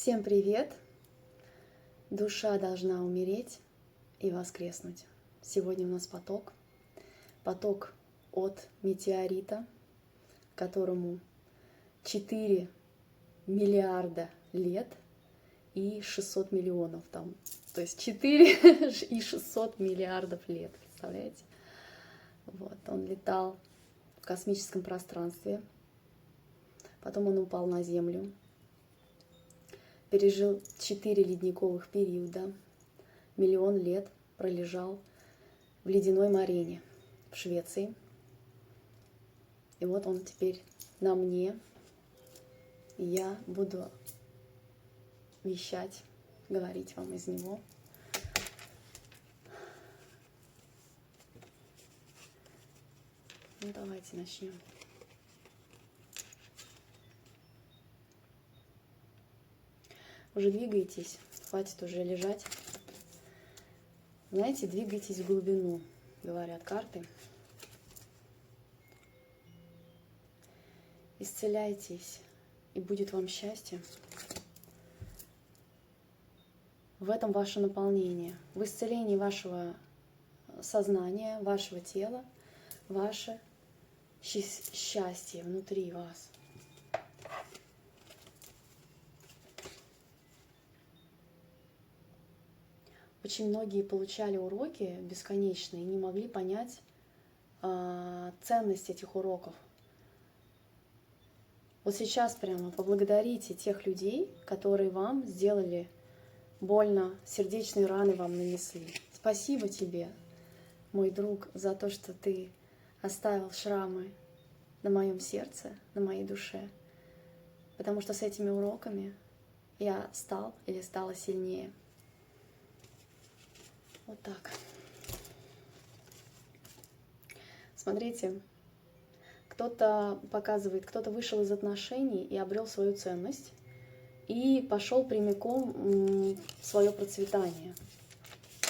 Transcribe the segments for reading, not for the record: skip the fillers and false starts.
Всем привет! Душа должна умереть и воскреснуть. Сегодня у нас поток. Поток от метеорита, которому 4 миллиарда лет и 600 миллионов там. То есть 4 и 600 миллиардов лет, представляете? Вот, он летал в космическом пространстве, потом он упал на Землю, пережил 4 ледниковых периода, миллион лет пролежал в ледяной морине в Швеции. И вот он теперь на мне, и я буду вещать, говорить вам из него. Ну, давайте начнем. Уже двигайтесь, хватит уже лежать. Знаете, двигайтесь в глубину, говорят карты. Исцеляйтесь, и будет вам счастье. В этом ваше наполнение, в исцелении вашего сознания, вашего тела, ваше счастье внутри вас. Очень многие получали уроки бесконечные и не могли понять ценность этих уроков. Вот сейчас прямо поблагодарите тех людей, которые вам сделали больно, сердечные раны вам нанесли. Спасибо тебе, мой друг, за то, что ты оставил шрамы на моем сердце, на моей душе. Потому что с этими уроками я стал или стала сильнее. Вот так. Смотрите, кто-то показывает, кто-то вышел из отношений и обрел свою ценность и пошел прямиком в свое процветание,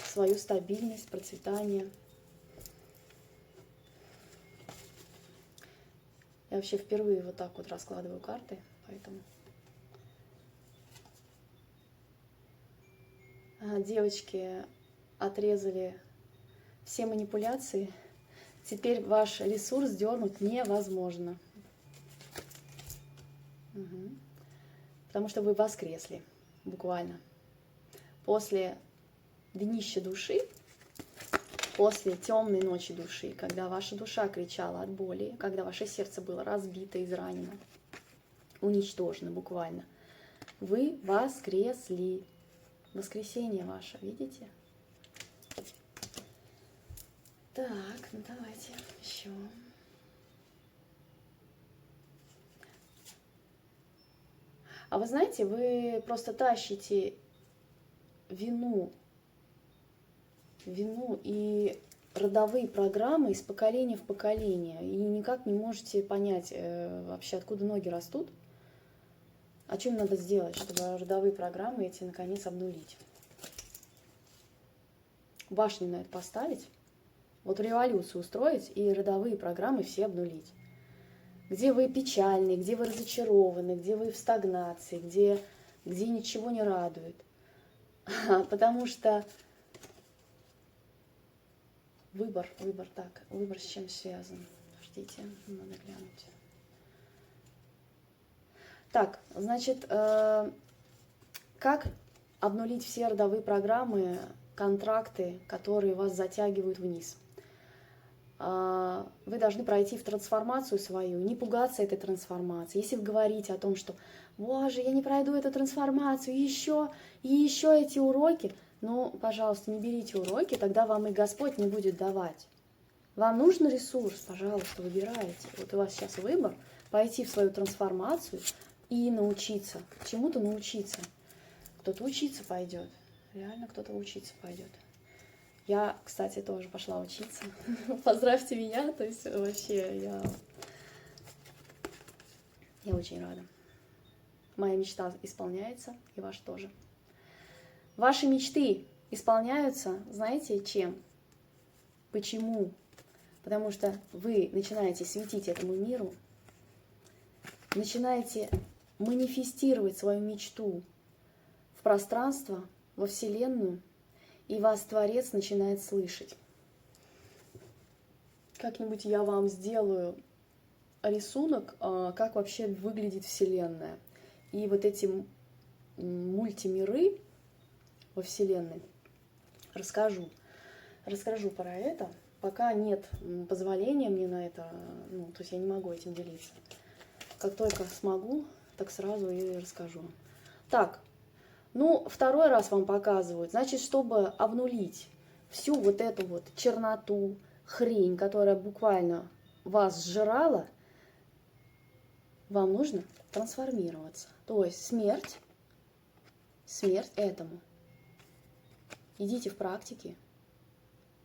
свою стабильность, процветание. Я вообще впервые вот так вот раскладываю карты, поэтому... Девочки отрезали все манипуляции. Теперь ваш ресурс дернуть невозможно. Угу. Потому что вы воскресли, буквально. После днища души, после темной ночи души, когда ваша душа кричала от боли, когда ваше сердце было разбито, изранено, уничтожено буквально, вы воскресли. Воскресенье ваше, видите? Так, ну давайте еще. А вы знаете, вы просто тащите вину и родовые программы из поколения в поколение, и никак не можете понять вообще, откуда ноги растут. А что им надо сделать, чтобы родовые программы эти наконец обнулить? Башню на это поставить, вот революцию устроить и родовые программы все обнулить. Где вы печальны, где вы разочарованы, где вы в стагнации, где ничего не радует. Потому что выбор с чем связан? Подождите, надо глянуть. Так, значит, как обнулить все родовые программы, контракты, которые вас затягивают вниз? Вы должны пройти в трансформацию свою, не пугаться этой трансформации. Если вы говорите о том, что «Боже, я не пройду эту трансформацию, и еще эти уроки», ну, пожалуйста, не берите уроки, тогда вам и Господь не будет давать. Вам нужен ресурс, пожалуйста, выбирайте. Вот у вас сейчас выбор пойти в свою трансформацию и научиться, чему-то научиться. Кто-то учиться пойдет, реально кто-то учиться пойдет. Я, кстати, тоже пошла учиться. Поздравьте меня, то есть вообще я очень рада. Моя мечта исполняется, и ваша тоже. Ваши мечты исполняются, знаете, чем? Почему? Потому что вы начинаете светить этому миру, начинаете манифестировать свою мечту в пространство, во Вселенную, и вас Творец начинает слышать. Как-нибудь я вам сделаю рисунок, как вообще выглядит Вселенная. И вот эти мультимиры во Вселенной расскажу про это. Пока нет позволения мне на это, то есть я не могу этим делиться. Как только смогу, так сразу и расскажу. Так, второй раз вам показывают. Значит, чтобы обнулить всю вот эту вот черноту, хрень, которая буквально вас сжирала, вам нужно трансформироваться. То есть смерть этому. Идите в практике,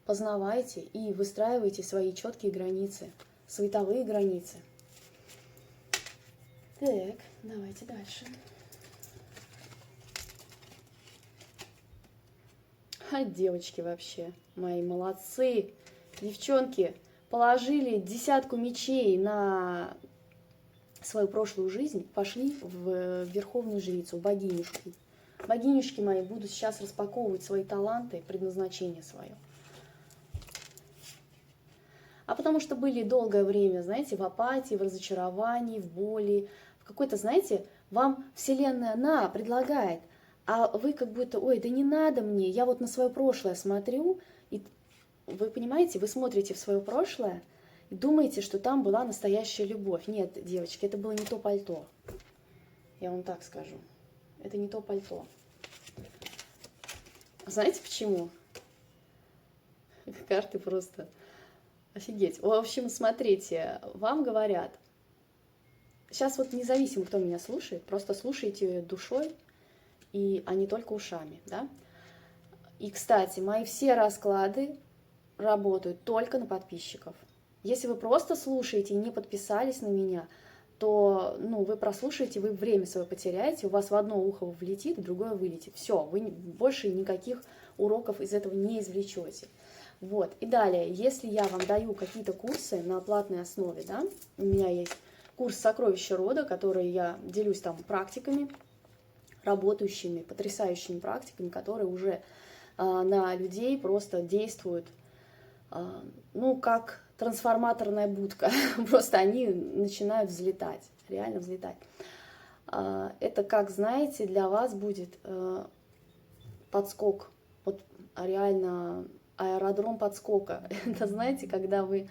познавайте и выстраивайте свои четкие границы, световые границы. Так, давайте дальше. Девочки вообще мои молодцы. Девчонки положили 10 мечей на свою прошлую жизнь, пошли в Верховную Жрицу, в богинюшку. Богинюшки мои будут сейчас распаковывать свои таланты, предназначение свое. А потому что были долгое время, знаете, в апатии, в разочаровании, в боли, в какой-то, знаете, вам Вселенная предлагает, а вы как будто, ой, да не надо мне, я вот на свое прошлое смотрю, и вы понимаете, вы смотрите в свое прошлое и думаете, что там была настоящая любовь. Нет, девочки, это было не то пальто. Я вам так скажу. Это не то пальто. Знаете почему? Карты просто офигеть. В общем, смотрите, вам говорят, сейчас вот независимо, кто меня слушает, просто слушайте душой, а не только ушами, да? И, кстати, мои все расклады работают только на подписчиков. Если вы просто слушаете и не подписались на меня, то вы прослушаете, вы время свое потеряете, у вас в одно ухо влетит, в другое вылетит. Все, вы больше никаких уроков из этого не извлечете. Вот. И далее, если я вам даю какие-то курсы на платной основе, да, у меня есть курс «Сокровища рода», который я делюсь там практиками, работающими, потрясающими практиками, которые уже на людей просто действуют, как трансформаторная будка. Просто они начинают взлетать, реально взлетать. Это, как знаете, для вас будет подскок, вот реально аэродром подскока. Это, знаете, когда вы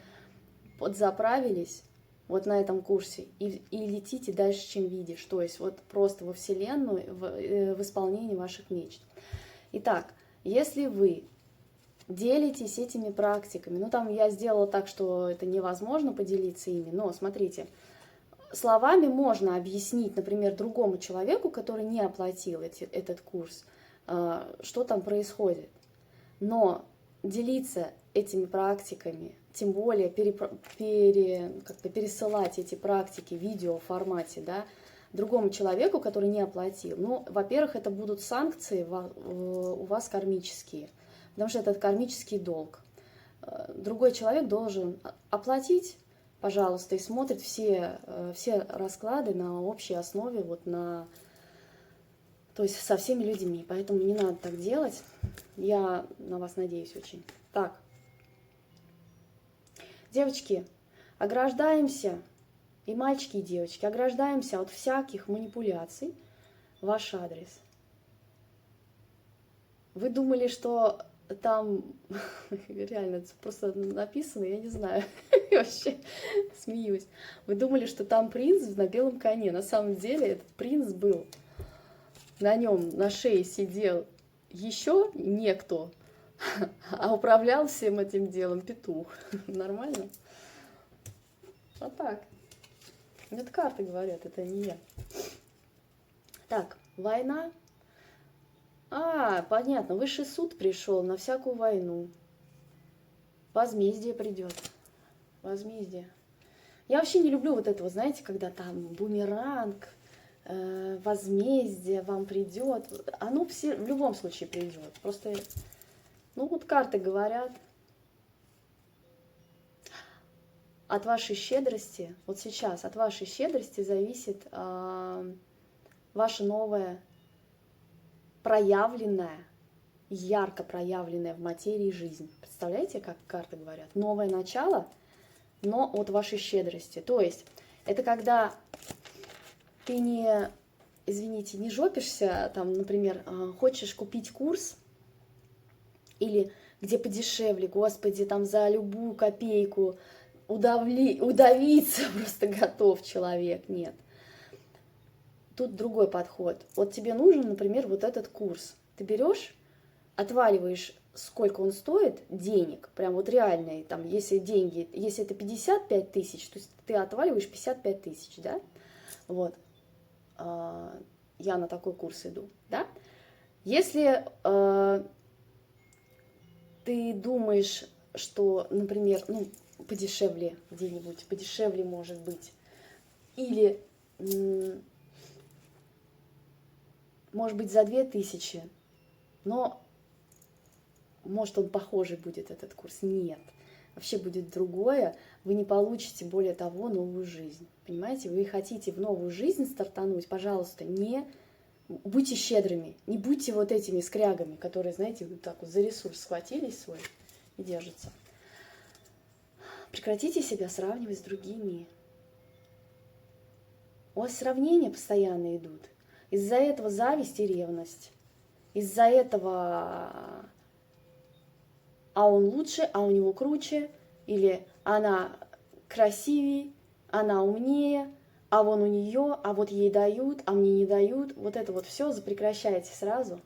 подзаправились вот на этом курсе и летите дальше, чем видишь. То есть вот просто во Вселенную, в исполнении ваших мечт. Итак, если вы делитесь этими практиками, там я сделала так, что это невозможно поделиться ими, но смотрите, словами можно объяснить, например, другому человеку, который не оплатил этот курс, что там происходит. Но делиться этими практиками, тем более пересылать эти практики в видеоформате, да, другому человеку, который не оплатил, во-первых, это будут санкции у вас кармические, потому что это кармический долг. Другой человек должен оплатить, пожалуйста, и смотрит все расклады на общей основе, то есть со всеми людьми. Поэтому не надо так делать. Я на вас надеюсь очень. Так, девочки, ограждаемся, и мальчики, и девочки, ограждаемся от всяких манипуляций в ваш адрес. Вы думали, что там реально это просто написано, я не знаю, я вообще смеюсь. Вы думали, что там принц на белом коне. На самом деле этот принц был, на нем на шее сидел еще некто, а управлял всем этим делом петух. Нормально? Вот так. Это карты говорят, это не я. Так, война. Понятно, высший суд пришел на всякую войну. Возмездие придет. Возмездие. Я вообще не люблю вот этого, знаете, когда там бумеранг, возмездие вам придет. Оно в любом случае придет. Просто, карты говорят. От вашей щедрости, вот сейчас, от вашей щедрости зависит ваше новое проявленная, ярко проявленная в материи жизнь. Представляете, как карты говорят? Новое начало, но от вашей щедрости. То есть это когда ты не, извините, не жопишься, там, например, хочешь купить курс или где подешевле, господи, там за любую копейку удавиться просто готов человек. Нет. Тут другой подход. Вот тебе нужен, например, вот этот курс. Ты берешь, отваливаешь, сколько он стоит, денег, прям вот реальные, там, если деньги, если это 55 тысяч, то есть ты отваливаешь 55 тысяч, да, вот, я на такой курс иду, да, если ты думаешь, что, например, ну, подешевле где-нибудь, подешевле может быть, или, может быть, за 2000, но может он похожий будет, этот курс. Нет, вообще будет другое. Вы не получите, более того, новую жизнь. Понимаете, вы хотите в новую жизнь стартануть, пожалуйста, не будьте щедрыми, не будьте вот этими скрягами, которые, знаете, вот так вот за ресурс схватились свой и держатся. Прекратите себя сравнивать с другими. У вас сравнения постоянно идут. Из-за этого зависть и ревность. Из-за этого а он лучше, а у него круче, или она красивее, она умнее, а вон у нее, а вот ей дают, а мне не дают. Вот это вот все запрекращайте сразу.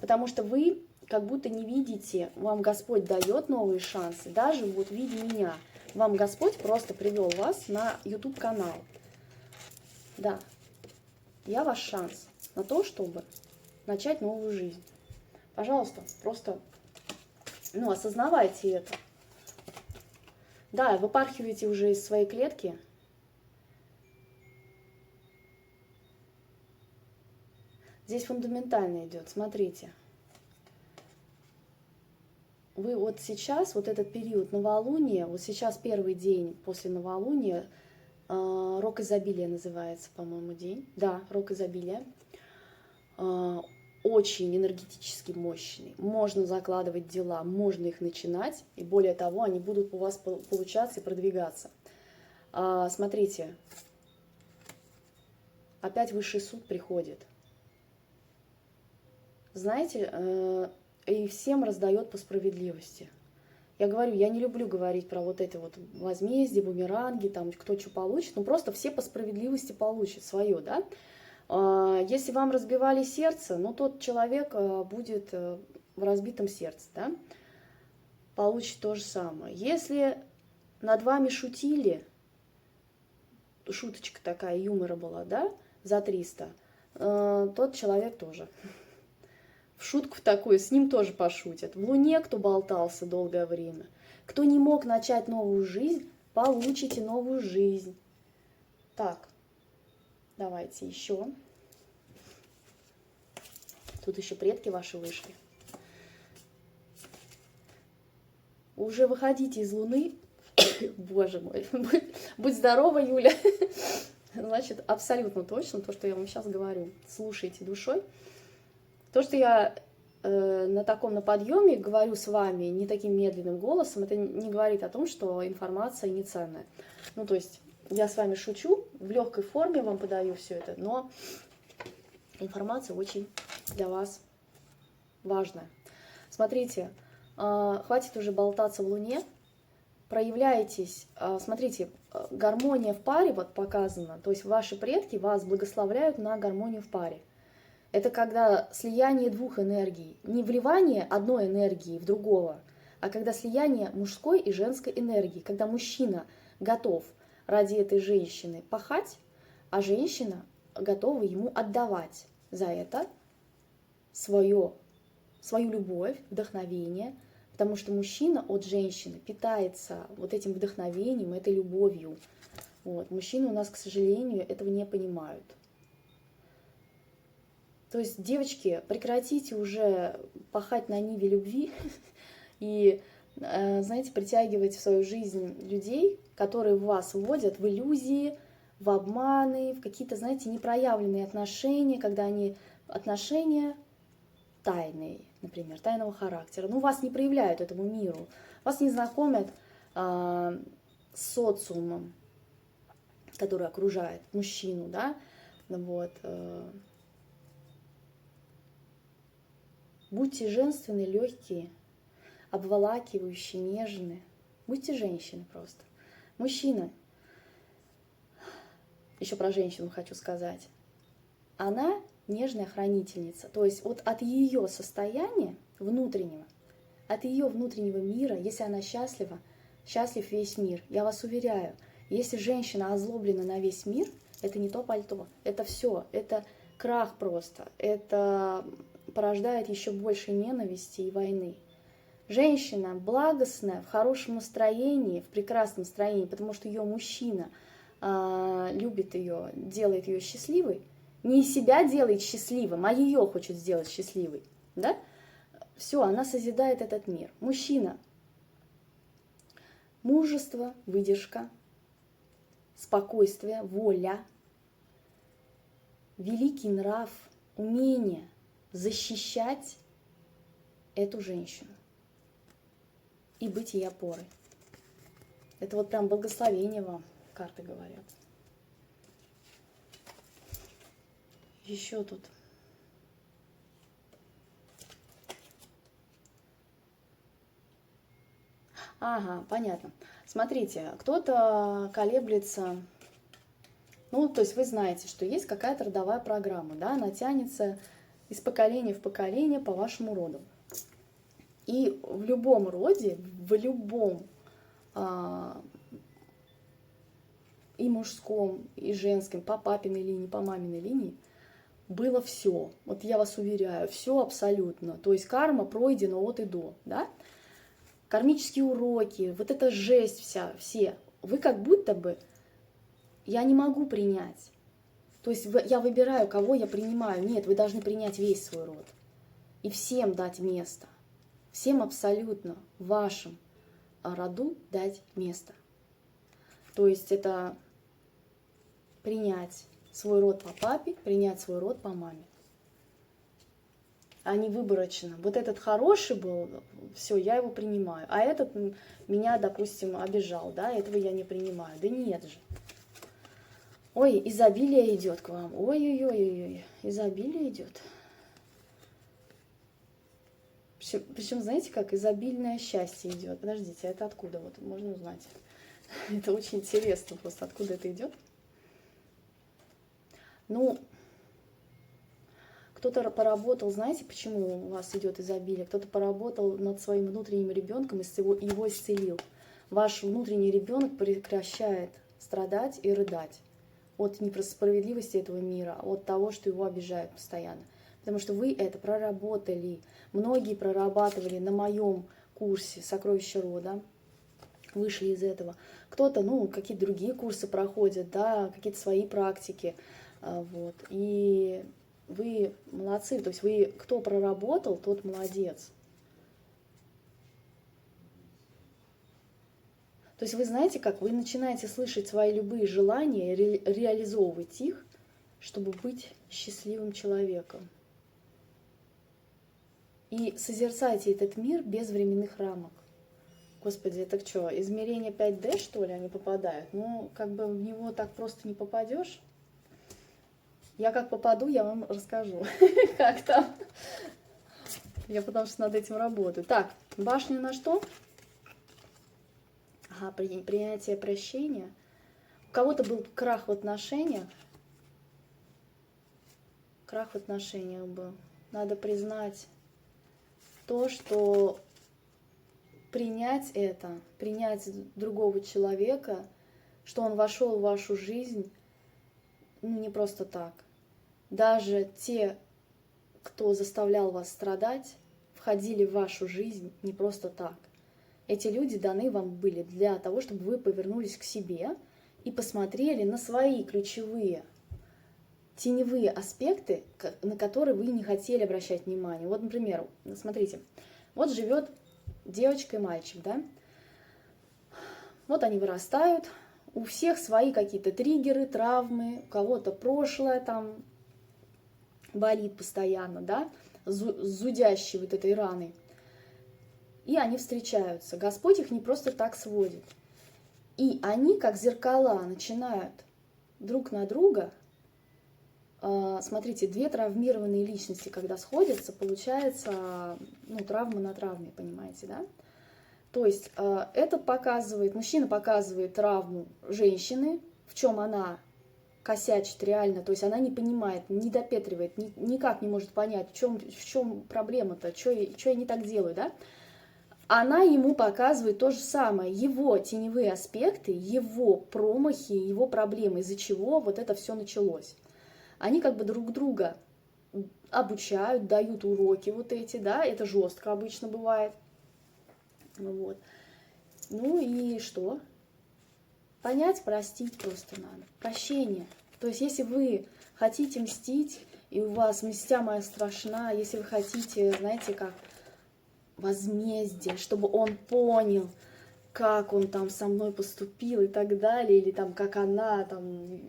Потому что вы как будто не видите, вам Господь дает новые шансы, даже вот в виде меня. Вам Господь просто привел вас на YouTube-канал. Да, я ваш шанс на то, чтобы начать новую жизнь. Пожалуйста, просто осознавайте это. Да, выпархивайте уже из своей клетки. Здесь фундаментально идет, смотрите. Вы вот сейчас, вот этот период новолуния, вот сейчас первый день после новолуния, рок изобилия называется, по-моему, день. Да, рок изобилия. Очень энергетически мощный. Можно закладывать дела, можно их начинать, и более того, они будут у вас получаться и продвигаться. Смотрите, опять высший суд приходит. Знаете, и всем раздает по справедливости. Я говорю, я не люблю говорить про вот это вот возмездие, бумеранги, там кто что получит, но просто все по справедливости получат свое, да. Если вам разбивали сердце, ну тот человек будет в разбитом сердце, да, получит то же самое. Если над вами шутили, шуточка такая, юмора была, да, за 300, тот человек тоже. В шутку такую, с ним тоже пошутят. В Луне кто болтался долгое время, кто не мог начать новую жизнь, получите новую жизнь. Так, давайте еще. Тут еще предки ваши вышли. Уже выходите из Луны. Боже мой. Будь здорова, Юля. Значит, абсолютно точно то, что я вам сейчас говорю. Слушайте душой. То, что я на подъеме говорю с вами не таким медленным голосом, это не говорит о том, что информация не ценная. Ну, то есть я с вами шучу, в легкой форме вам подаю все это, но информация очень для вас важная. Смотрите, хватит уже болтаться в Луне, проявляйтесь, смотрите, гармония в паре вот показана, то есть ваши предки вас благословляют на гармонию в паре. Это когда слияние двух энергий, не вливание одной энергии в другого, а когда слияние мужской и женской энергии, когда мужчина готов ради этой женщины пахать, а женщина готова ему отдавать за это свою любовь, вдохновение, потому что мужчина от женщины питается вот этим вдохновением, этой любовью. Вот. Мужчины у нас, к сожалению, этого не понимают. То есть, девочки, прекратите уже пахать на ниве любви и, знаете, притягивать в свою жизнь людей, которые вас вводят в иллюзии, в обманы, в какие-то, знаете, непроявленные отношения, когда они отношения тайный, например, тайного характера, ну, вас не проявляют этому миру, вас не знакомят с социумом, который окружает мужчину, да, вот. Будьте женственны, легкие, обволакивающие, нежные. Будьте женщины просто. Мужчина, еще про женщину хочу сказать, она нежная хранительница. То есть вот от ее состояния внутреннего, от ее внутреннего мира, если она счастлива, счастлив весь мир. Я вас уверяю, если женщина озлоблена на весь мир, это не то пальто, это все, это крах просто, это порождает еще больше ненависти и войны. Женщина благостная, в хорошем настроении, в прекрасном настроении, потому что ее мужчина любит ее, делает ее счастливой, не себя делает счастливым, а ее хочет сделать счастливой, да? Все, она созидает этот мир. Мужчина. Мужество, выдержка, спокойствие, воля, великий нрав, умение защищать эту женщину и быть ей опорой. Это вот прям благословение вам, карты говорят. Еще тут. Ага, понятно. Смотрите, кто-то колеблется, ну, то есть вы знаете, что есть какая-то родовая программа, да, она тянется из поколения в поколение по вашему роду. И в любом роде, в любом и мужском, и женском, по папиной линии, по маминой линии, было все. Вот я вас уверяю, все абсолютно. То есть карма пройдена от и до, да? Кармические уроки, вот эта жесть вся, все. Вы как будто бы, я не могу принять. То есть я выбираю, кого я принимаю. Нет, вы должны принять весь свой род. И всем дать место. Всем абсолютно в вашем роду дать место. То есть это принять свой род по папе, принять свой род по маме. А не выборочно. Вот этот хороший был, все, я его принимаю. А этот меня, допустим, обижал, да, этого я не принимаю. Да нет же. Ой, изобилие идет к вам. Ой-ой-ой, изобилие идет. Причем, знаете, как изобильное счастье идет. Подождите, а это откуда? Вот можно узнать. Это очень интересно просто, откуда это идет. Ну, кто-то поработал, знаете, почему у вас идет изобилие? Кто-то поработал над своим внутренним ребенком и его исцелил. Ваш внутренний ребенок прекращает страдать и рыдать от несправедливости этого мира, от того, что его обижают постоянно. Потому что вы это проработали. Многие прорабатывали на моем курсе «Сокровища рода», вышли из этого. Кто-то, ну, какие-то другие курсы проходят, да, какие-то свои практики. Вот. И вы молодцы, то есть вы, кто проработал, тот молодец. То есть вы знаете как, вы начинаете слышать свои любые желания, реализовывать их, чтобы быть счастливым человеком. И созерцайте этот мир без временных рамок. Господи, это что, измерение 5D, что ли, они попадают? Ну, как бы в него так просто не попадешь. Я как попаду, я вам расскажу, как там. Я потому что над этим работаю. Так, башня на что? Ага, принятие прощения. У кого-то был крах в отношениях. Крах в отношениях был. Надо признать то, что принять это, принять другого человека, что он вошел в вашу жизнь, ну, не просто так. Даже те, кто заставлял вас страдать, входили в вашу жизнь не просто так. Эти люди даны вам были для того, чтобы вы повернулись к себе и посмотрели на свои ключевые теневые аспекты, на которые вы не хотели обращать внимание. Вот, например, смотрите, вот живет девочка и мальчик, да? Вот они вырастают, у всех свои какие-то триггеры, травмы, у кого-то прошлое там болит постоянно, да, зудящей вот этой раной. И они встречаются. Господь их не просто так сводит. И они, как зеркала, начинают друг на друга. Смотрите, две травмированные личности, когда сходятся, получается, ну, травма на травме, понимаете, да? То есть это показывает, мужчина показывает травму женщины, в чем она косячит реально, то есть она не понимает, не допетривает, никак не может понять, в чем проблема-то, что я не так делаю, да? Она ему показывает то же самое, его теневые аспекты, его промахи, его проблемы, из-за чего вот это все началось. Они как бы друг друга обучают, дают уроки вот эти, да, это жестко обычно бывает. Вот. Ну и что? Понять, простить просто надо. Прощение. То есть если вы хотите мстить, и у вас мстя моя страшна, если вы хотите, знаете, как возмездие, чтобы он понял, как он там со мной поступил и так далее, или там как она там...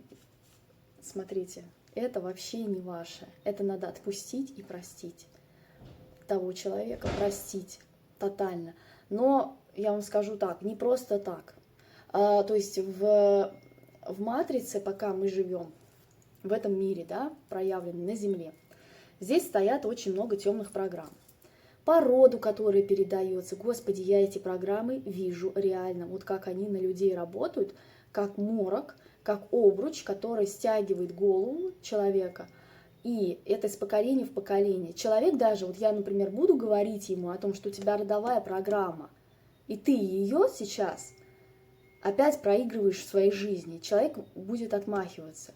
Смотрите, это вообще не ваше. Это надо отпустить и простить. Того человека простить тотально. Но я вам скажу так, не просто так. То есть в матрице, пока мы живем, в этом мире, да, проявленном на Земле, здесь стоят очень много темных программ. По роду, который передается, Господи, я эти программы вижу реально. Вот как они на людей работают, как морок, как обруч, который стягивает голову человека. И это из поколения в поколение. Человек даже, вот я, например, буду говорить ему о том, что у тебя родовая программа, и ты ее сейчас опять проигрываешь в своей жизни. Человек будет отмахиваться.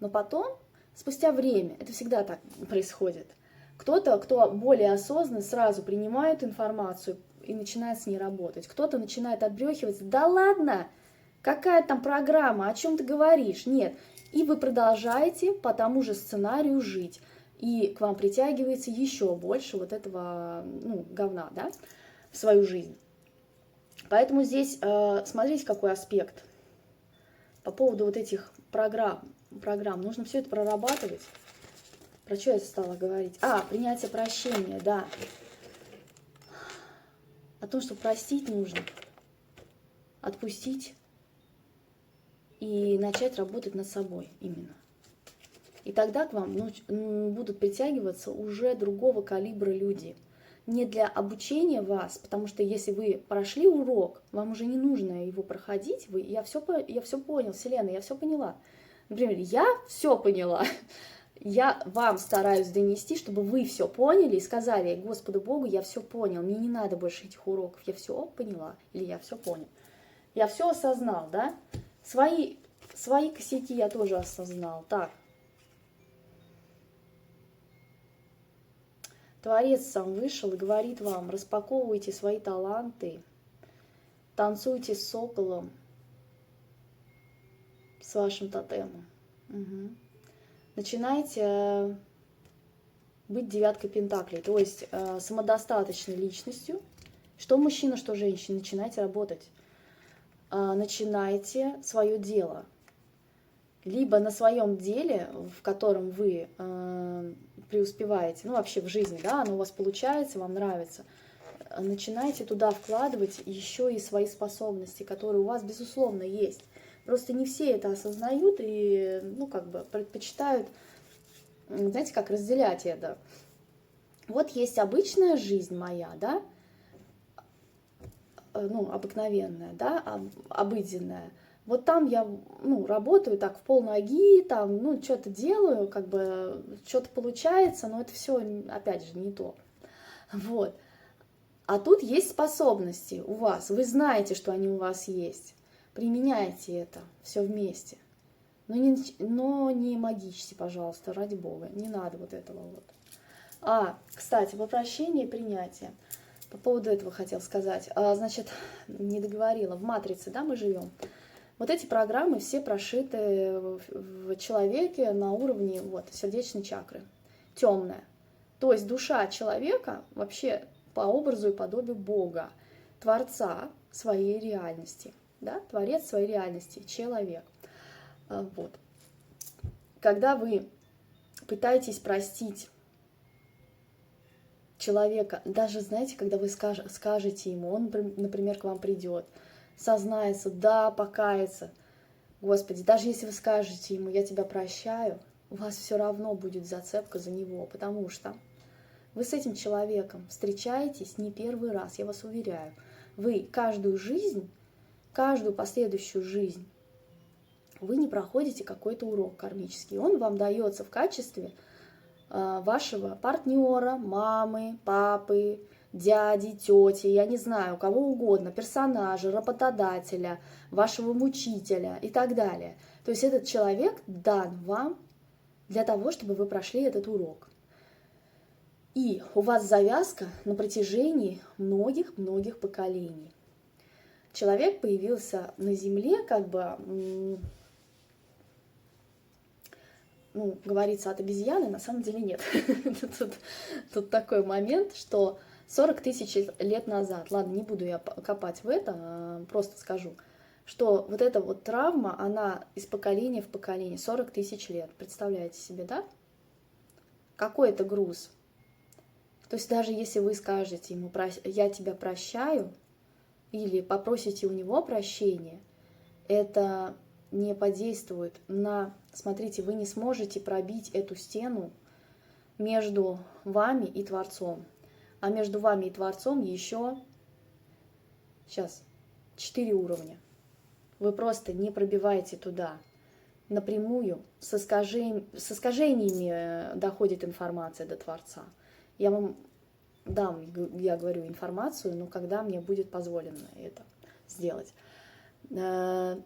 Но потом, спустя время, это всегда так происходит, кто-то, кто более осознанно, сразу принимает информацию и начинает с ней работать. Кто-то начинает отбрехиваться. Да ладно, какая там программа, о чем ты говоришь? Нет. И вы продолжаете по тому же сценарию жить. И к вам притягивается еще больше вот этого, ну, говна, да, в свою жизнь. Поэтому здесь, смотрите, какой аспект. По поводу вот этих программ. Нужно все это прорабатывать. Про что я стала говорить? Принятие прощения, да. О том, что простить нужно. Отпустить. И начать работать над собой именно. И тогда к вам будут притягиваться уже другого калибра люди. Не для обучения вас, потому что если вы прошли урок, вам уже не нужно его проходить. Я все понял, Вселенная, я все поняла. Например, я все поняла. Я вам стараюсь донести, чтобы вы все поняли и сказали: Господу Богу, я все понял, мне не надо больше этих уроков, я все поняла или я все понял. Я все осознал, да? Свои косяки я тоже осознал. Так. Творец сам вышел и говорит вам: распаковывайте свои таланты, танцуйте с соколом, с вашим тотемом. Угу. Начинайте быть девяткой пентаклей, то есть самодостаточной личностью. Что мужчина, что женщина, начинайте работать. Начинайте свое дело. Либо на своем деле, в котором вы преуспеваете, ну вообще в жизни, да, оно у вас получается, вам нравится, начинайте туда вкладывать еще и свои способности, которые у вас, безусловно, есть. Просто не все это осознают и, ну, как бы предпочитают, знаете, как разделять это. Вот есть обычная жизнь моя, да, ну, обыкновенная, да, обыденная. Вот там я, ну, работаю так в полноги, там, ну, что-то делаю, как бы, что-то получается, но это все, опять же, не то. Вот. А тут есть способности у вас, вы знаете, что они у вас есть. Применяйте это все вместе. Но не магичьте, пожалуйста, ради бога, не надо вот этого вот. Кстати, по прощению и принятию. По поводу этого хотел сказать. Значит, не договорила. В матрице, да, мы живем. Вот эти программы все прошиты в человеке на уровне вот, сердечной чакры. Темная. То есть душа человека вообще по образу и подобию Бога, Творца своей реальности. Да? Творец своей реальности, человек. Вот. Когда вы Пытайтесь простить человека. Даже, знаете, когда вы скажете ему, он, например, к вам придет, сознается, да, покается. Господи, даже если вы скажете ему, я тебя прощаю, у вас все равно будет зацепка за него, потому что вы с этим человеком встречаетесь не первый раз, я вас уверяю. Вы каждую жизнь, каждую последующую жизнь, вы не проходите какой-то урок кармический. Он вам дается в качестве вашего партнера, мамы, папы, дяди, тети, я не знаю, кого угодно, персонажа, работодателя, вашего мучителя и так далее. То есть этот человек дан вам для того, чтобы вы прошли этот урок. И у вас завязка на протяжении многих-многих поколений. Человек появился на Земле, как бы, ну, говорится от обезьяны, на самом деле нет. Тут такой момент, что 40 тысяч лет назад, ладно, не буду я копать в это, просто скажу, что вот эта вот травма, она из поколения в поколение, 40 тысяч лет, представляете себе, да? Какой это груз? То есть даже если вы скажете ему, я тебя прощаю, или попросите у него прощения, это не подействует на... Смотрите, вы не сможете пробить эту стену между вами и Творцом. А между вами и Творцом еще, сейчас, 4 уровня. Вы просто не пробиваете туда. Напрямую, с искажениями доходит информация до Творца. Я вам дам, я говорю, информацию, но когда мне будет позволено это сделать. До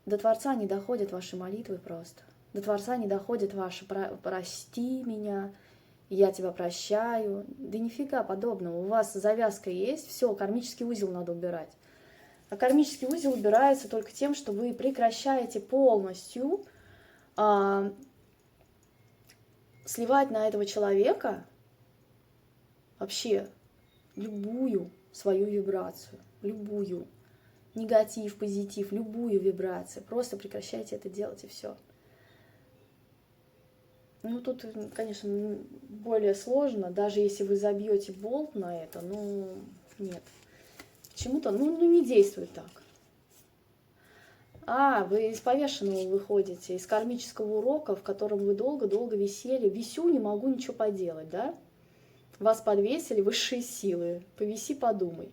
Творца не доходят ваши молитвы просто. До Творца не доходят ваши «прости меня», «я тебя прощаю». Да нифига подобного. У вас завязка есть, все, кармический узел надо убирать. А кармический узел убирается только тем, что вы прекращаете полностью сливать на этого человека вообще любую свою вибрацию, любую. Негатив, позитив, любую вибрацию. Просто прекращайте это делать, и все. Ну, тут, конечно, более сложно. Даже если вы забьете болт на это, ну, нет. Почему-то, ну, не действует так. Вы из повешенного выходите, из кармического урока, в котором вы долго-долго висели. Висю, не могу ничего поделать, да? Вас подвесили высшие силы. Повиси, подумай.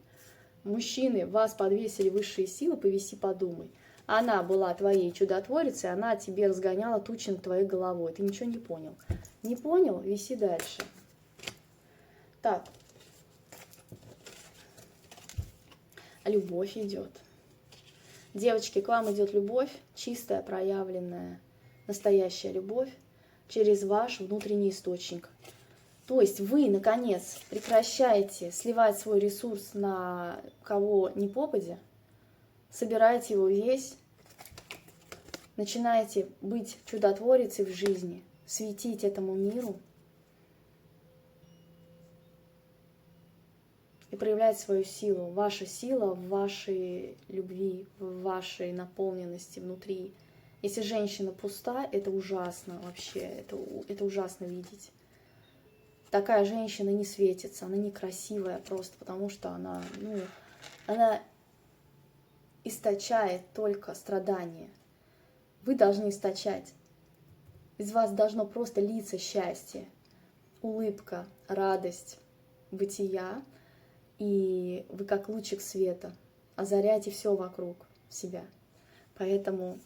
Мужчины, вас подвесили высшие силы, повиси, подумай. Она была твоей чудотворицей, она тебе разгоняла тучи над твоей головой. Ты ничего не понял. Не понял? Виси дальше. Так. Любовь идет. Девочки, к вам идет любовь, чистая, проявленная, настоящая любовь через ваш внутренний источник. То есть вы, наконец, прекращаете сливать свой ресурс на кого ни попадя, собираете его весь, начинаете быть чудотворицей в жизни, светить этому миру и проявлять свою силу. Ваша сила в вашей любви, в вашей наполненности внутри. Если женщина пуста, это ужасно вообще, это ужасно видеть. Такая женщина не светится, она некрасивая просто, потому что она источает только страдания. Вы должны источать. Из вас должно просто литься счастье, улыбка, радость, бытия. И вы как лучик света озаряете все вокруг себя. Поэтому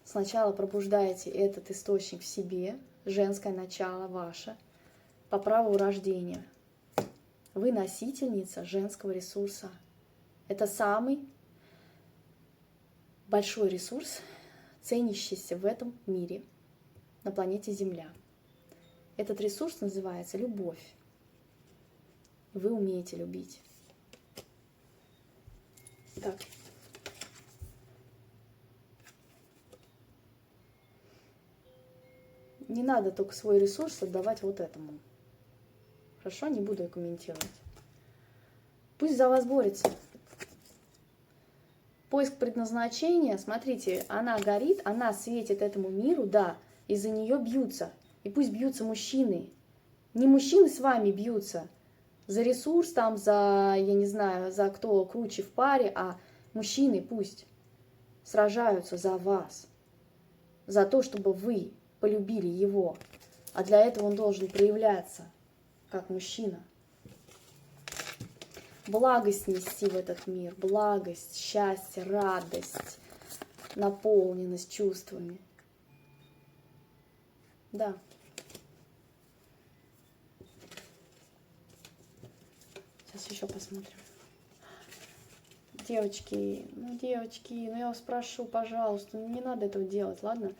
сначала пробуждаете этот источник в себе, женское начало ваше, по праву рождения. Вы носительница женского ресурса. Это самый большой ресурс, ценящийся в этом мире, на планете Земля. Этот ресурс называется любовь. Вы умеете любить. Так. Не надо только свой ресурс отдавать вот этому. Хорошо, не буду комментировать. Пусть за вас борется. Поиск предназначения, смотрите, она горит, она светит этому миру, да, из-за нее бьются. И пусть бьются мужчины. Не мужчины с вами бьются за ресурс, там, за, я не знаю, за кто круче в паре, а мужчины пусть сражаются за вас, за то, чтобы вы полюбили его. А для этого он должен проявляться как мужчина. Благость нести в этот мир, благость, счастье, радость, наполненность чувствами. Да. Сейчас еще посмотрим. Девочки, ну я вас прошу, пожалуйста, не надо этого делать, ладно?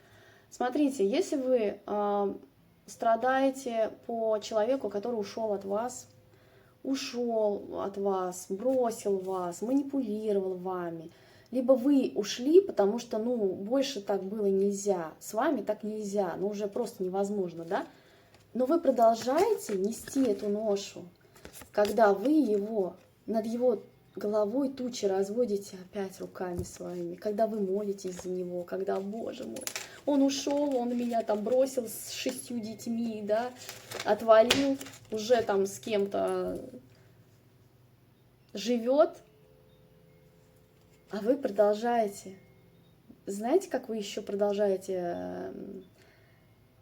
Смотрите, если вы страдаете по человеку, который ушел от вас, бросил вас, манипулировал вами, либо вы ушли, потому что, больше так было нельзя, с вами так нельзя, уже просто невозможно, да? Но вы продолжаете нести эту ношу, когда вы над его головой тучи разводите опять руками своими, когда вы молитесь за него, когда, Боже мой, он ушел, он меня там бросил с 6 детьми, да, отвалил, уже там с кем-то живет, а вы продолжаете. Знаете, как вы еще продолжаете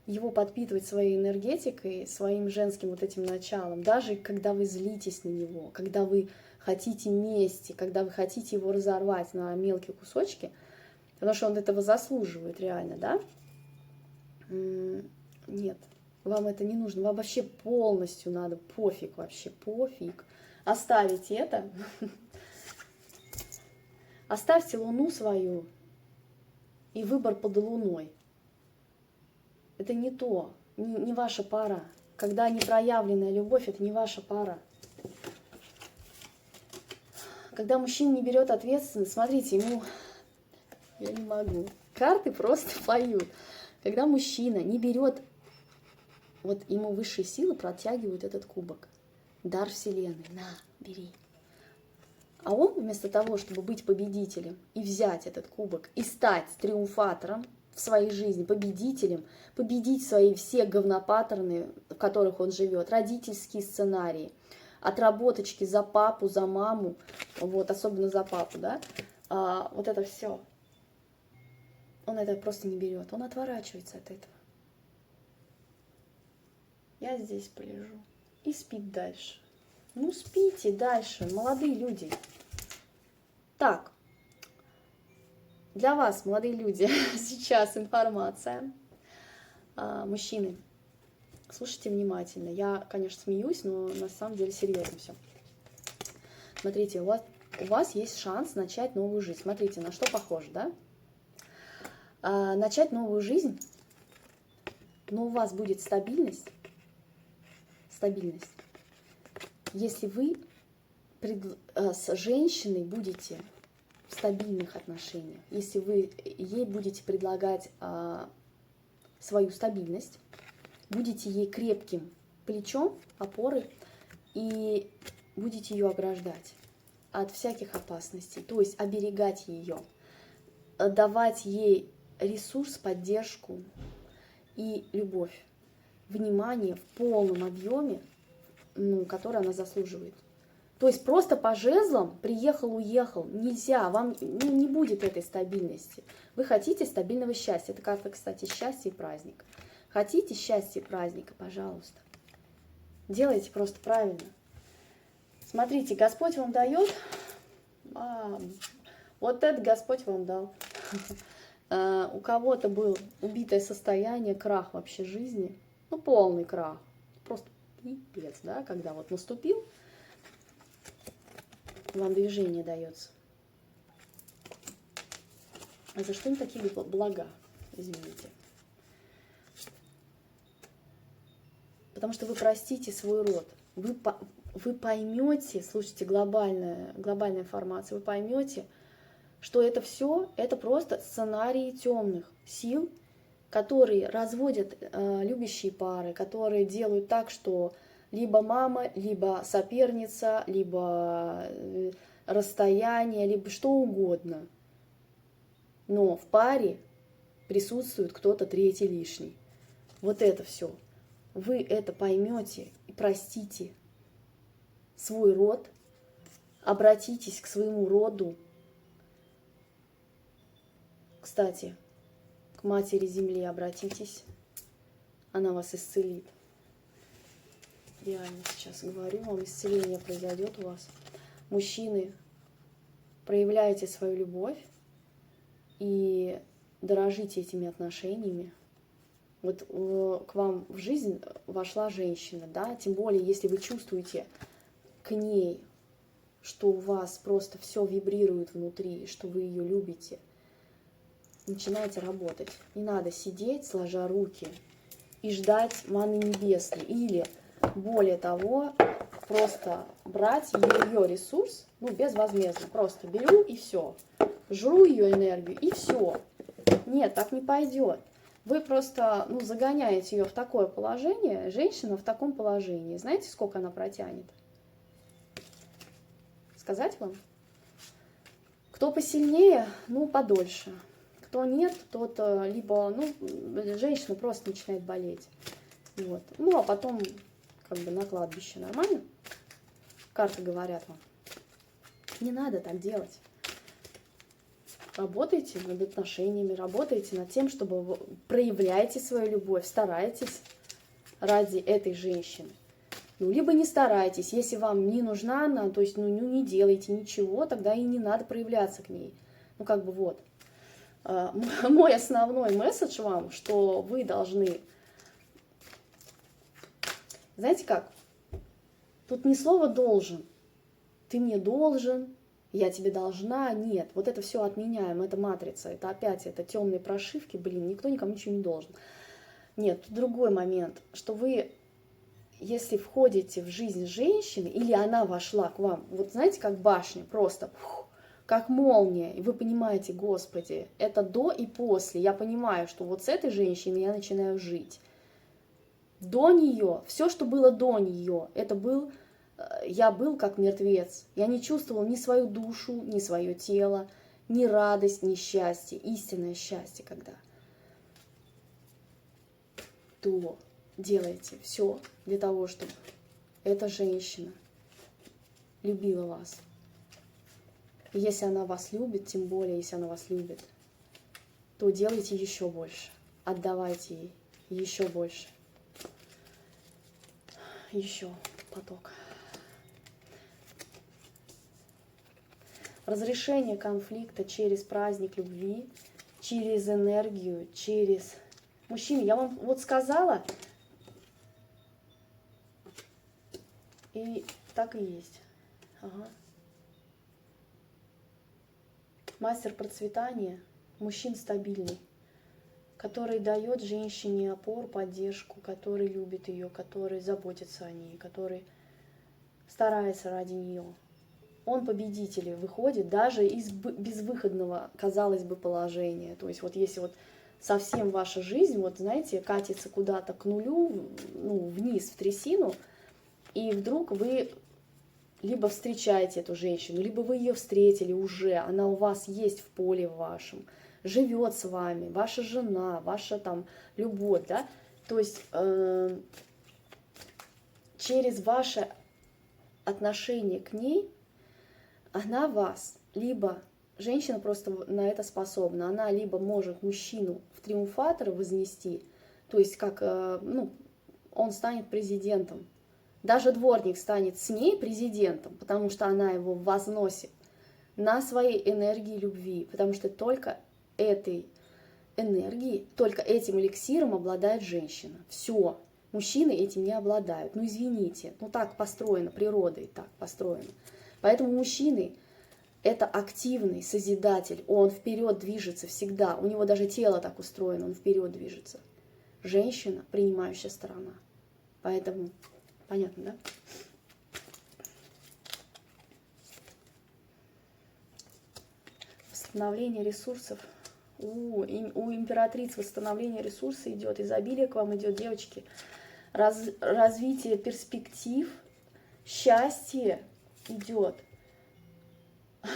его подпитывать своей энергетикой, своим женским вот этим началом, даже когда вы злитесь на него, когда вы хотите мести, когда вы хотите его разорвать на мелкие кусочки, потому что он этого заслуживает реально, да? Нет, вам это не нужно, вам вообще полностью надо, пофиг вообще, пофиг. Оставить это, оставьте Луну свою и выбор под Луной. Это не то, не ваша пара. Когда непроявленная любовь, это не ваша пара. Когда мужчина не берет ответственность, смотрите, я не могу, карты просто поют. Когда мужчина не берет, вот ему высшие силы протягивают этот кубок. Дар Вселенной, на, бери. А он вместо того, чтобы быть победителем и взять этот кубок, и стать триумфатором в своей жизни, победителем, победить свои все говнопаттерны, в которых он живет, родительские сценарии, отработочки за папу, за маму, вот, особенно за папу, да, вот это все. Он это просто не берет, он отворачивается от этого. Я здесь полежу. И спит дальше. Спите дальше, молодые люди. Так, для вас, молодые люди, сейчас информация. Мужчины, слушайте внимательно. Я, конечно, смеюсь, но на самом деле серьезно все. Смотрите, у вас есть шанс начать новую жизнь. Смотрите, на что похоже, да? Начать новую жизнь, но у вас будет стабильность. Если вы с женщиной будете в стабильных отношениях, если вы ей будете предлагать свою стабильность, будете ей крепким плечом, опорой, и будете ее ограждать от всяких опасностей, то есть оберегать ее, давать ей ресурс, поддержку и любовь, внимание в полном объеме, который она заслуживает. То есть просто по жезлам приехал-уехал нельзя, вам не будет этой стабильности. Вы хотите стабильного счастья. Это карта, кстати, счастья и праздник. Хотите счастья и праздника, пожалуйста. Делайте просто правильно. Смотрите, Господь вам дает. Вот это Господь вам дал. У кого-то был убитое состояние, крах вообще жизни. Полный крах. Просто пипец, да, когда вот наступил, вам движение дается. А за что им такие блага? Извините. Потому что вы простите свой род. Вы поймете, слушайте, глобальная информация, вы поймете, что это все, это просто сценарии темных сил, которые разводят любящие пары, которые делают так, что либо мама, либо соперница, либо расстояние, либо что угодно. Но в паре присутствует кто-то третий лишний. Вот это все. Вы это поймете и простите свой род, обратитесь к своему роду. Кстати, к Матери Земли обратитесь, она вас исцелит. Реально сейчас говорю вам, исцеление произойдет у вас. Мужчины, проявляйте свою любовь и дорожите этими отношениями. Вот к вам в жизнь вошла женщина, да, тем более, если вы чувствуете к ней, что у вас просто все вибрирует внутри, что вы ее любите, начинайте работать. Не надо сидеть, сложа руки, и ждать маны небесной. Или, более того, просто брать ее ресурс, ну, безвозмездно. Просто беру и все. Жру ее энергию и все. Нет, так не пойдет. Вы просто, ну, загоняете ее в такое положение, женщина в таком положении. Знаете, сколько она протянет? Сказать вам? Кто посильнее, ну, подольше. Кто нет, тот либо, ну, женщина просто начинает болеть. Вот. Ну, а потом, как бы, на кладбище. Нормально? Карты говорят вам. Не надо так делать. Работайте над отношениями, работайте над тем, чтобы вы проявляете свою любовь, старайтесь ради этой женщины. Ну, либо не старайтесь, если вам не нужна она, то есть, ну, не делайте ничего, тогда и не надо проявляться к ней. Ну, как бы вот. Мой основной месседж вам, что вы должны... Знаете как? Тут не слово «должен». Ты мне должен, я тебе должна. Нет, вот это все отменяем, это матрица, это опять, это темные прошивки, блин, никто никому ничего не должен. Нет, тут другой момент, что вы, если входите в жизнь женщины, или она вошла к вам, вот знаете, как башня, просто как молния, и вы понимаете, Господи, это до и после, я понимаю, что вот с этой женщиной я начинаю жить. До нее, все, что было до нее, это был... Я был как мертвец. Я не чувствовал ни свою душу, ни свое тело, ни радость, ни счастье, истинное счастье, когда. То делайте все для того, чтобы эта женщина любила вас. И если она вас любит, тем более, если она вас любит, то делайте еще больше. Отдавайте ей еще больше. Еще поток. Разрешение конфликта через праздник любви, через энергию, через... Мужчины, я вам вот сказала, и так и есть. Ага. Мастер процветания, мужчин стабильный, который дает женщине опору, поддержку, который любит ее, который заботится о ней, который старается ради нее. Он победитель выходит даже из безвыходного, казалось бы, положения. То есть вот если вот совсем ваша жизнь, вот знаете, катится куда-то к нулю, ну, вниз, в трясину, и вдруг вы либо встречаете эту женщину, либо вы ее встретили уже, она у вас есть в поле вашем, живет с вами, ваша жена, ваша там любовь, да, то есть через ваше отношение к ней она вас, либо женщина просто на это способна, она либо может мужчину в триумфатора вознести, то есть как, ну, он станет президентом. Даже дворник станет с ней президентом, потому что она его возносит на своей энергии любви, потому что только этой энергией, только этим эликсиром обладает женщина. Все, мужчины этим не обладают. Ну извините, ну так построено, природой так построено. Поэтому мужчины – это активный созидатель, он вперед движется всегда, у него даже тело так устроено, он вперед движется. Женщина – принимающая сторона. Поэтому, понятно, да? Восстановление ресурсов. У императриц восстановление ресурсов идет, изобилие к вам идет, девочки. Развитие перспектив, счастье идет,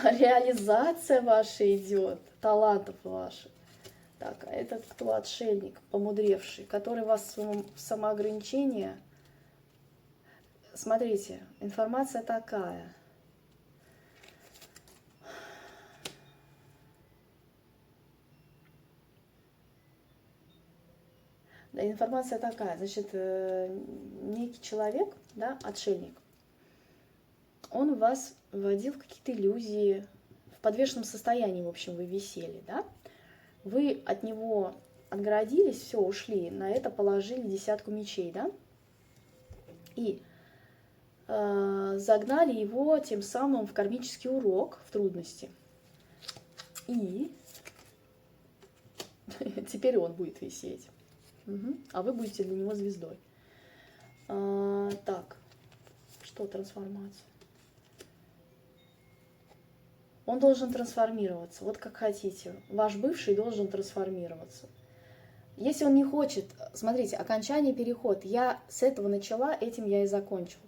реализация ваша идет, талантов ваших. Так, а этот кто? Отшельник, помудревший, который вас в самоограничение. Смотрите, информация такая. Да, информация такая, значит, некий человек, да, отшельник, он вас вводил в какие-то иллюзии, в подвешенном состоянии, в общем, вы висели, да? Вы от него отгородились, все, ушли, на это положили 10 мечей, да? И загнали его тем самым в кармический урок, в трудности. И теперь он будет висеть. А вы будете для него звездой. Так, что трансформация? Он должен трансформироваться, вот как хотите. Ваш бывший должен трансформироваться. Если он не хочет, смотрите, окончание, переход. Я с этого начала, этим я и закончила.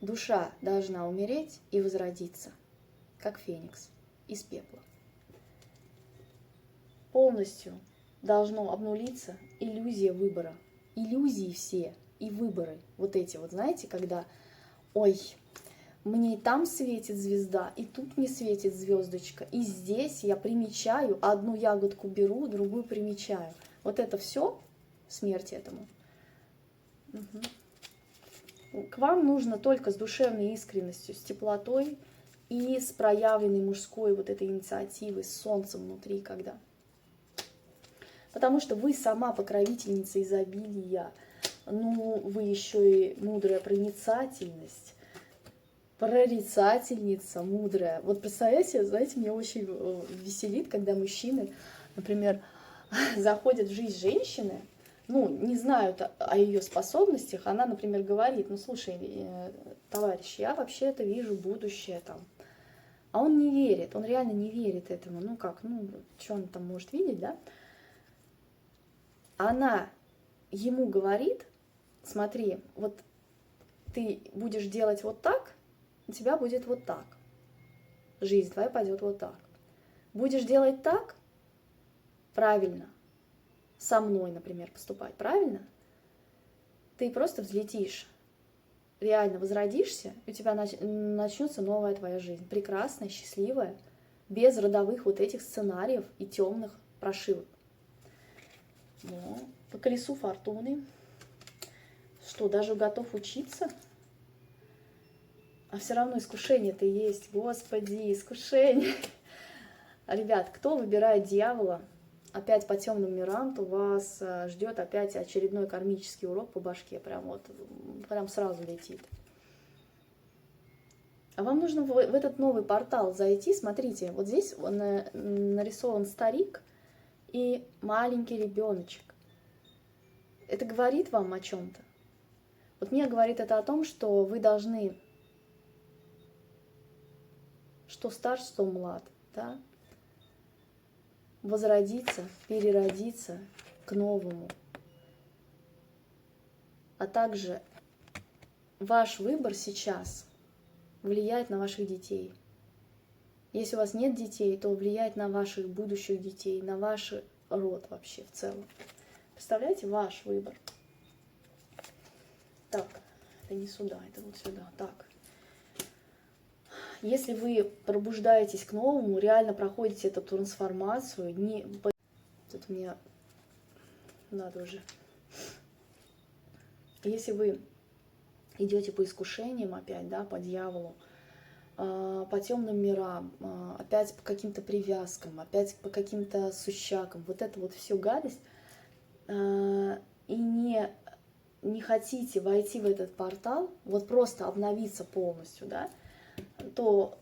Душа должна умереть и возродиться, как феникс из пепла. Полностью должно обнулиться иллюзия выбора. Иллюзии все и выборы. Вот эти вот, знаете, когда, ой, мне и там светит звезда, и тут мне светит звездочка, и здесь я примечаю, одну ягодку беру, другую примечаю. Вот это все, смерть этому. К вам нужно только с душевной искренностью, с теплотой и с проявленной мужской вот этой инициативой, с солнцем внутри, когда. Потому что вы сама покровительница изобилия, ну, вы еще и мудрая проницательность, прорицательница мудрая. Вот представляете, знаете, меня очень веселит, когда мужчины, например, заходят в жизнь женщины, ну, не знают о ее способностях, она, например, говорит, ну, слушай, товарищ, я вообще-то вижу будущее там. А он не верит, он реально не верит этому. Ну, как, ну, что он там может видеть, да? Она ему говорит, смотри, вот ты будешь делать вот так, у тебя будет вот так. Жизнь твоя пойдет вот так. Будешь делать так, правильно, со мной, например, поступать, правильно? Ты просто взлетишь, реально возродишься, и у тебя начнется новая твоя жизнь. Прекрасная, счастливая, без родовых вот этих сценариев и темных прошивок. Ну, по колесу фортуны. Что, даже готов учиться? А все равно искушение-то есть. Господи, искушение. Ребят, кто выбирает дьявола опять по темным мирам, то вас ждет опять очередной кармический урок по башке. Прям вот, прям сразу летит. А вам нужно в этот новый портал зайти. Смотрите, вот здесь нарисован старик и маленький ребеночек. Это говорит вам о чем-то? Вот мне говорит это о том, что вы должны, что старше, что млад, да? Возродиться, переродиться к новому. А также ваш выбор сейчас влияет на ваших детей. Если у вас нет детей, то влияет на ваших будущих детей, на ваш род вообще в целом. Представляете, ваш выбор. Так, это не сюда, это вот сюда. Так. Если вы пробуждаетесь к новому, реально проходите эту трансформацию, не... Тут мне надо уже. Если вы идете по искушениям опять, да, по дьяволу, по темным мирам, опять по каким-то привязкам, опять по каким-то сущакам, вот это вот всю гадость, и не хотите войти в этот портал, вот просто обновиться полностью, да, то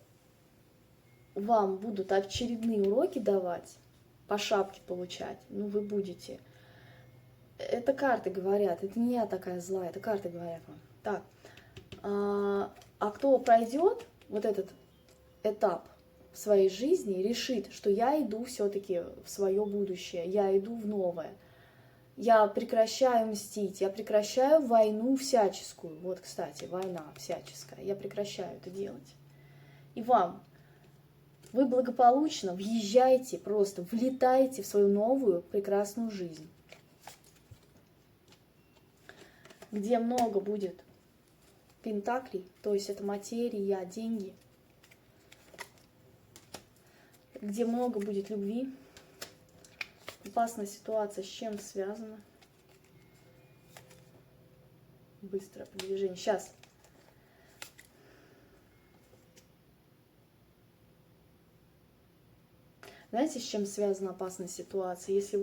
вам будут очередные уроки давать, по шапке получать, ну вы будете. Это карты говорят, это не я такая злая, это карты говорят вам. Так, а кто пройдет вот этот этап в своей жизни, решит, что я иду все-таки в свое будущее, я иду в новое. Я прекращаю мстить, я прекращаю войну всяческую. Вот, кстати, война всяческая. Я прекращаю это делать. И вам Вы благополучно въезжаете, просто влетаете в свою новую прекрасную жизнь, где много будет пентаклей, то есть это материя, деньги, где много будет любви. Опасная ситуация с чем связана? Быстрое продвижение. Сейчас. Знаете, с чем связана опасная ситуация? Если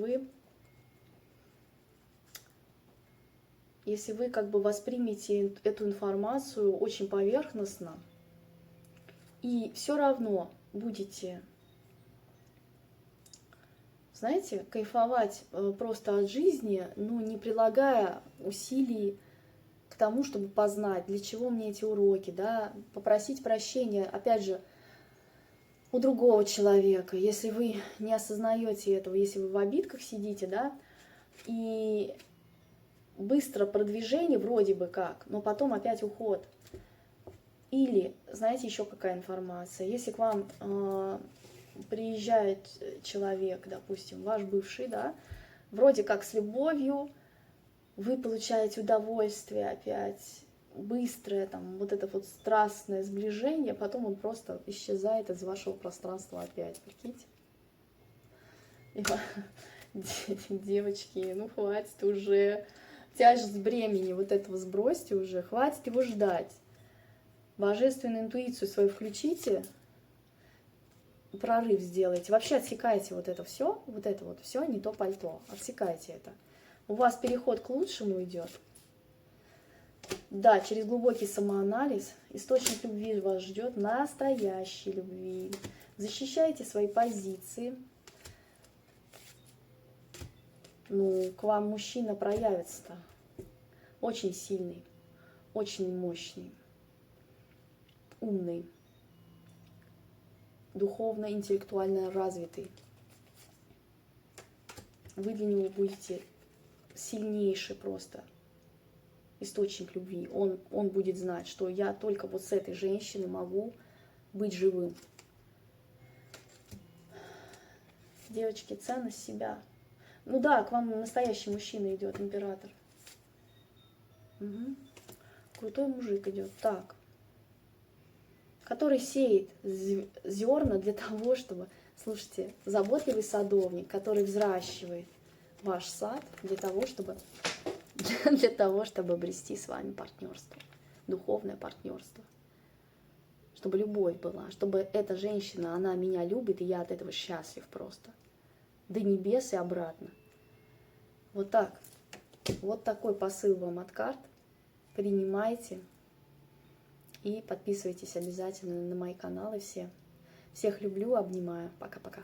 вы как бы воспримете эту информацию очень поверхностно и все равно будете, знаете, кайфовать просто от жизни, ну, не прилагая усилий к тому, чтобы познать, для чего мне эти уроки, да, попросить прощения, опять же, у другого человека, если вы не осознаете этого, если вы в обидках сидите, да, и быстро продвижение вроде бы как, но потом опять уход. Или, знаете, еще какая информация, если к вам приезжает человек, допустим, ваш бывший, да, вроде как с любовью, вы получаете удовольствие опять, быстрое, там, вот это вот страстное сближение, потом он просто исчезает из вашего пространства опять, прикиньте. Девочки, ну хватит уже, тяжесть бремени вот этого сбросьте уже, хватит его ждать. Божественную интуицию свою включите, прорыв сделайте, вообще отсекайте вот это все, не то пальто, отсекайте это. У вас переход к лучшему идет. Да, через глубокий самоанализ источник любви вас ждет, настоящей любви. Защищайте свои позиции. Ну, к вам мужчина проявится-то. Очень сильный, очень мощный, умный, духовно, интеллектуально развитый. Вы для него будете сильнейший просто источник любви. Он будет знать, что я только вот с этой женщиной могу быть живым. Девочки, ценность себя. Ну да, к вам настоящий мужчина идет, император. Угу. Крутой мужик идет. Так. Который сеет зерна для того, чтобы... Слушайте, заботливый садовник, который взращивает ваш сад для того, чтобы обрести с вами партнерство, духовное партнерство, чтобы любовь была, чтобы эта женщина, она меня любит, и я от этого счастлив просто, до небес и обратно. Вот так. Вот такой посыл вам от карт. Принимайте и подписывайтесь обязательно на мои каналы все. Всех люблю, обнимаю. Пока-пока.